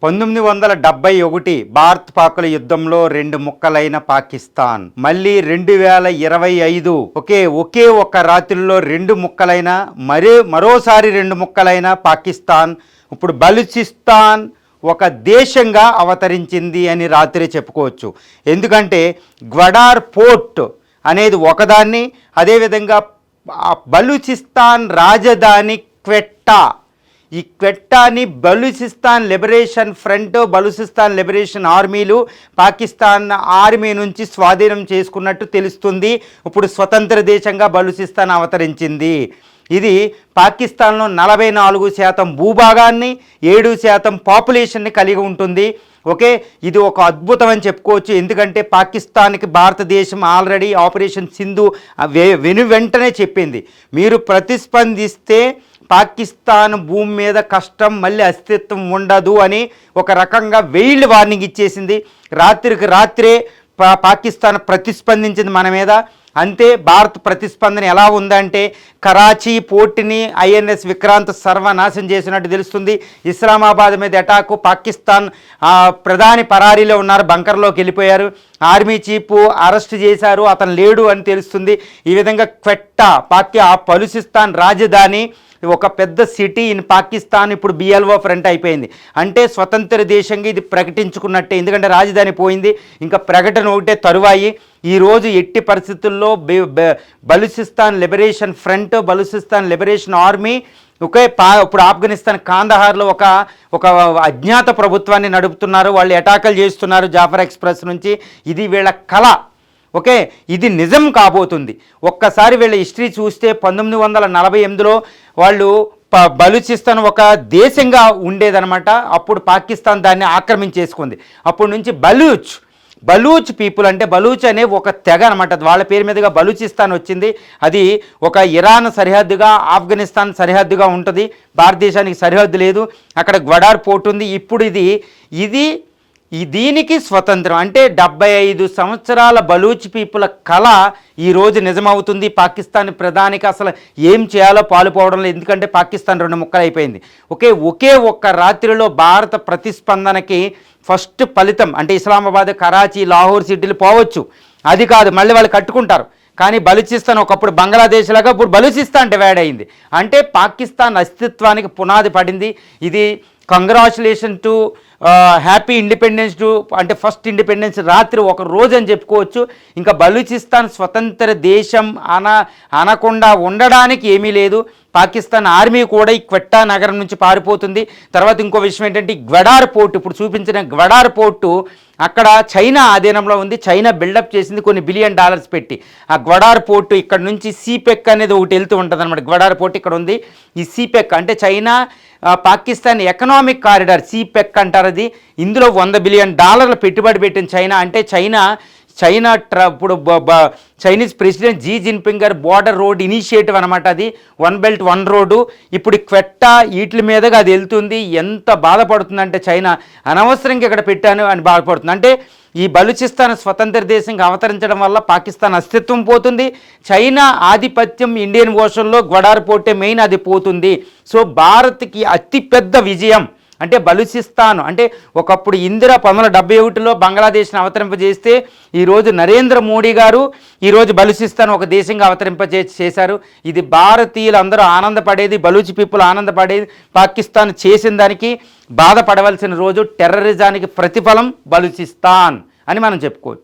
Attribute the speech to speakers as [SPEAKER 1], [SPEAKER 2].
[SPEAKER 1] 1971 భారత్ పాకుల యుద్ధంలో రెండు ముక్కలైన పాకిస్తాన్ మళ్ళీ 2025 ఒకే ఒక్క రాత్రిలో రెండు ముక్కలైన మరోసారి రెండు ముక్కలైన పాకిస్తాన్ ఇప్పుడు బలూచిస్తాన్ ఒక దేశంగా అవతరించింది అని రాత్రి చెప్పుకోవచ్చు. ఎందుకంటే గ్వడార్ పోర్ట్ అనేది ఒకదాన్ని, అదేవిధంగా బలూచిస్తాన్ రాజధాని క్వెట్టా, ఈ క్వెట్టాని Balochistan liberation front, Balochistan liberation ఆర్మీలు పాకిస్తాన్ ఆర్మీ నుంచి స్వాధీనం చేసుకున్నట్టు తెలుస్తుంది. ఇప్పుడు స్వతంత్ర దేశంగా బలూచిస్తాన్ అవతరించింది. ఇది పాకిస్తాన్లో 44% భూభాగాన్ని, 7% పాపులేషన్ని కలిగి ఉంటుంది. ఇది ఒక అద్భుతం అని చెప్పుకోవచ్చు. ఎందుకంటే పాకిస్తాన్కి భారతదేశం ఆల్రెడీ ఆపరేషన్ సింధు వెంటనే చెప్పింది, మీరు ప్రతిస్పందిస్తే పాకిస్తాన్ భూమి మీద కష్టం, మళ్ళీ అస్తిత్వం ఉండదు అని ఒక రకంగా వెయిల్డ్ వార్నింగ్ ఇచ్చేసింది. రాత్రికి రాత్రే పాకిస్తాన్ ప్రతిస్పందించింది మన మీద. అంతే, భారత్ ప్రతిస్పందన ఎలా ఉందంటే కరాచీ పోర్టుని ఐఎన్ఎస్ విక్రాంత్ సర్వనాశనం చేసినట్టు తెలుస్తుంది. ఇస్లామాబాద్ మీద అటాకు, పాకిస్తాన్ ప్రధాని పరారీలో ఉన్నారు, బంకర్లోకి వెళ్ళిపోయారు, ఆర్మీ చీఫ్ అరెస్ట్ చేశారు, అతను లేడు అని తెలుస్తుంది. ఈ విధంగా క్వెట్టా బలూచిస్తాన్ రాజధాని ఒక పెద్ద సిటీ ఇన్ పాకిస్తాన్ ఇప్పుడు బిఎల్ఓ ఫ్రంట్ అయిపోయింది. అంటే స్వతంత్ర దేశంగా ఇది ప్రకటించుకున్నట్టే, ఎందుకంటే రాజధాని పోయింది, ఇంకా ప్రకటన ఒకటే తరువాయి. ఈరోజు ఎట్టి పరిస్థితుల్లో Balochistan liberation front, Balochistan liberation army ఇప్పుడు ఆఫ్ఘనిస్తాన్ కాందహార్లో ఒక అజ్ఞాత ప్రభుత్వాన్ని నడుపుతున్నారు. వాళ్ళు అటాకులు చేస్తున్నారు జాఫర్ ఎక్స్ప్రెస్ నుంచి. ఇది వీళ్ళ కళ. ఇది నిజం కాబోతుంది. ఒక్కసారి వీళ్ళ హిస్టరీ చూస్తే 1948లో వాళ్ళు బలూచిస్తాన్ ఒక దేశంగా ఉండేదన్నమాట. అప్పుడు పాకిస్తాన్ దాన్ని ఆక్రమించేసుకుంది. అప్పటి నుంచి బలూచ్ పీపుల్, అంటే బలూచ్ అనే ఒక తెగ అనమాట, వాళ్ళ పేరు మీదుగా బలూచిస్తాన్ వచ్చింది. అది ఒక ఇరాన్ సరిహద్దుగా, ఆఫ్ఘనిస్తాన్ సరిహద్దుగా ఉంటుంది. భారతదేశానికి సరిహద్దు లేదు. అక్కడ గ్వడార్ పోర్ట్ ఉంది. ఇప్పుడు ఇది దీనికి స్వతంత్రం అంటే 75 సంవత్సరాల బలూచ్ పీపుల్ కళ ఈరోజు నిజమవుతుంది. పాకిస్తాన్ ప్రధానికి అసలు ఏం చేయాలో పాలుపోవడం లేదు, ఎందుకంటే పాకిస్తాన్ రెండు ముక్కలు అయిపోయింది. ఒకే ఒక్క రాత్రిలో భారత ప్రతిస్పందనకి ఫస్ట్ ఫలితం అంటే ఇస్లామాబాద్, కరాచీ, లాహోర్ సిటీలు పోవచ్చు, అది కాదు, మళ్ళీ వాళ్ళు కట్టుకుంటారు. కానీ బలూచిస్తాన్ ఒకప్పుడు బంగ్లాదేశ్ లాగా ఇప్పుడు బలూచిస్తాన్ డివైడ్ అయింది. అంటే పాకిస్తాన్ అస్తిత్వానికి పునాది పడింది. ఇది congratulation to happy independence to, అంటే ఫస్ట్ ఇండిపెండెన్స్ రాత్రి ఒక రోజు అని చెప్పుకోవచ్చు. ఇంకా బలూచిస్తాన్ స్వతంత్ర దేశం అనకుండా ఉండడానికి ఏమీ లేదు. పాకిస్తాన్ ఆర్మీ కూడా ఈ క్వెట్టా నగరం నుంచి పారిపోతుంది. తర్వాత ఇంకో విషయం ఏంటంటే గ్వడార్ పోర్టు, ఇప్పుడు చూపించిన గ్వడార్ పోర్టు అక్కడ చైనా ఆధీనంలో ఉంది. చైనా బిల్డప్ చేసింది కొన్ని $1 బిలియన్ పెట్టి. ఆ గ్వడార్ పోర్టు ఇక్కడ నుంచి సీపెక్ అనేది ఒకటి వెళ్తూ ఉంటుంది అనమాట. గ్వడార్ పోర్టు ఇక్కడ ఉంది. ఈ సీపెక్ అంటే చైనా పాకిస్తాన్ ఎకనామిక్ కారిడార్, సీపెక్ అంటారు అది. ఇందులో $100 బిలియన్ పెట్టుబడి పెట్టిన చైనా. అంటే చైనా ఇప్పుడు చైనీస్ ప్రెసిడెంట్ జీ జిన్పింగ్ గారు బోర్డర్ రోడ్ ఇనిషియేటివ్ అనమాట. అది 1 బెల్ట్ 1 రోడ్డు. ఇప్పుడు క్వెట్టా వీటి మీదగా అది వెళ్తుంది. ఎంత బాధపడుతుందంటే చైనా అనవసరంగా ఇక్కడ పెట్టాను అని బాధపడుతుంది. అంటే ఈ బలూచిస్తాన్ స్వతంత్ర దేశంగా అవతరించడం వల్ల పాకిస్తాన్ అస్తిత్వం పోతుంది. చైనా ఆధిపత్యం ఇండియన్ ఓషన్లో గ్వడార్ పోర్టే మెయిన్, అది పోతుంది. సో భారత్కి అతిపెద్ద విజయం అంటే బలూచిస్తాన్. అంటే ఒకప్పుడు ఇందిరా 1971లో బంగ్లాదేశ్ని అవతరింపజేస్తే ఈరోజు నరేంద్ర మోడీ గారు ఈరోజు బలూచిస్తాన్ ఒక దేశంగా అవతరింపజేశారు. ఇది భారతీయులందరూ ఆనందపడేది, బలూచ్ పీపుల్ ఆనందపడేది. పాకిస్తాన్ చేసిన దానికి బాధపడవలసిన రోజు. టెర్రరిజానికి ప్రతిఫలం బలూచిస్తాన్ అని మనం చెప్పుకోవచ్చు.